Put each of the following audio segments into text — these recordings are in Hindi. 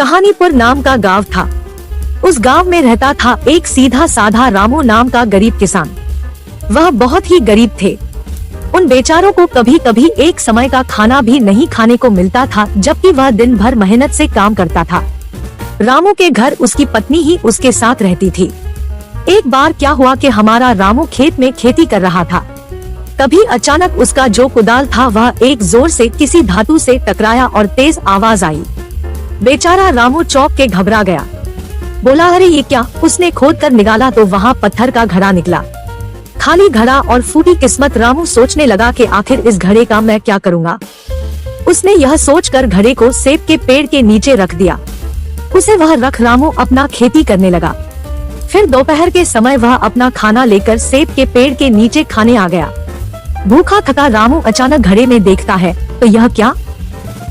कहानीपुर नाम का गांव था। उस गांव में रहता था एक सीधा साधा रामू नाम का गरीब किसान। वह बहुत ही गरीब थे। उन बेचारों को कभी कभी एक समय का खाना भी नहीं खाने को मिलता था, जबकि वह दिन भर मेहनत से काम करता था। रामू के घर उसकी पत्नी ही उसके साथ रहती थी। एक बार क्या हुआ कि हमारा रामू खेत में खेती कर रहा था। तभी अचानक उसका जो कुदाल था वह एक जोर से किसी धातु से टकराया और तेज आवाज आई। बेचारा रामू चौंक के घबरा गया। बोला, अरे ये क्या? उसने खोद कर निकाला तो वहाँ पत्थर का घड़ा निकला। खाली घड़ा और फूटी किस्मत। रामू सोचने लगा कि आखिर इस घड़े का मैं क्या करूँगा। उसने यह सोचकर घड़े को सेब के पेड़ के नीचे रख दिया। उसे वह रख रामू अपना खेती करने लगा। फिर दोपहर के समय वह अपना खाना लेकर सेब के पेड़ के नीचे खाने आ गया। भूखा थका रामू अचानक घड़े में देखता है तो यह क्या?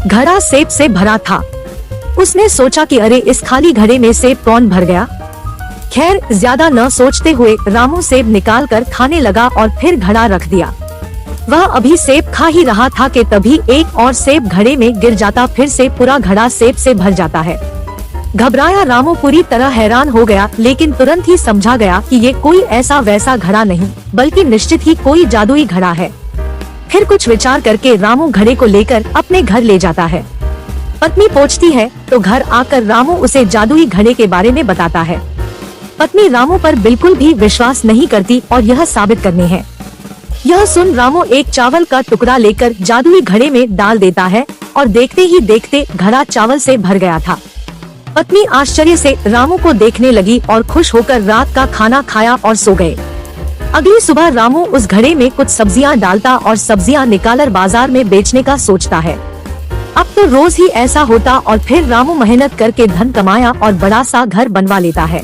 घड़ा सेब से भरा था। उसने सोचा कि अरे इस खाली घड़े में सेब कौन भर गया। खैर ज्यादा न सोचते हुए रामू सेब निकाल कर खाने लगा और फिर घड़ा रख दिया। वह अभी सेब खा ही रहा था कि तभी एक और सेब घड़े में गिर जाता। फिर से पूरा घड़ा सेब से भर जाता है। घबराया रामू पूरी तरह हैरान हो गया, लेकिन तुरंत ही समझा गया कि ये कोई ऐसा वैसा घड़ा नहीं बल्कि निश्चित ही कोई जादुई घड़ा है। फिर कुछ विचार करके रामू घड़े को लेकर अपने घर ले जाता है। पत्नी पहुंचती है तो घर आकर रामू उसे जादुई घड़े के बारे में बताता है। पत्नी रामू पर बिल्कुल भी विश्वास नहीं करती और यह साबित करने है। यह सुन रामू एक चावल का टुकड़ा लेकर जादुई घड़े में डाल देता है और देखते ही देखते घड़ा चावल से भर गया था। पत्नी आश्चर्य से रामू को देखने लगी और खुश होकर रात का खाना खाया और सो गए। अगली सुबह रामू उस घड़े में कुछ सब्जियां डालता और सब्जियां निकालकर बाजार में बेचने का सोचता है। अब तो रोज ही ऐसा होता और फिर रामू मेहनत करके धन कमाया और बड़ा सा घर बनवा लेता है।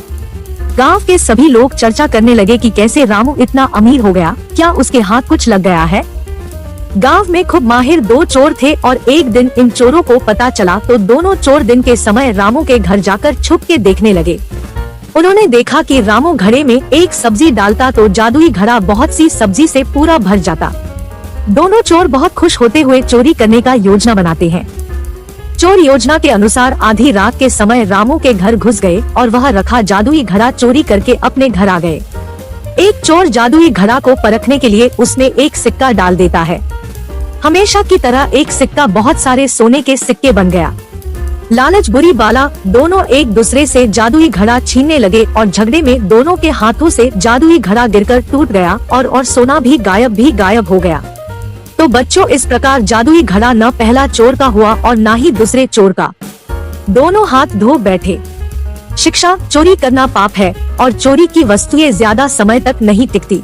गांव के सभी लोग चर्चा करने लगे कि कैसे रामू इतना अमीर हो गया, क्या उसके हाथ कुछ लग गया है। गांव में खूब माहिर दो चोर थे और एक दिन इन चोरों को पता चला तो दोनों चोर दिन के समय रामू के घर जाकर छुप के देखने लगे। उन्होंने देखा कि रामू घड़े में एक सब्जी डालता तो जादुई घड़ा बहुत सी सब्जी से पूरा भर जाता। दोनों चोर बहुत खुश होते हुए चोरी करने का योजना बनाते हैं। चोर योजना के अनुसार आधी रात के समय रामू के घर घुस गए और वह रखा जादुई घड़ा चोरी करके अपने घर आ गए। एक चोर जादुई घड़ा को परखने के लिए उसमें एक सिक्का डाल देता है। हमेशा की तरह एक सिक्का बहुत सारे सोने के सिक्के बन गया। लालच बुरी बाला, दोनों एक दूसरे से जादुई घड़ा छीनने लगे और झगड़े में दोनों के हाथों से जादुई घड़ा गिरकर टूट गया और सोना भी गायब हो गया। तो बच्चों, इस प्रकार जादुई घड़ा न पहला चोर का हुआ और न ही दूसरे चोर का। दोनों हाथ धो बैठे। शिक्षा: चोरी करना पाप है और चोरी की वस्तुएं ज्यादा समय तक नहीं टिकती।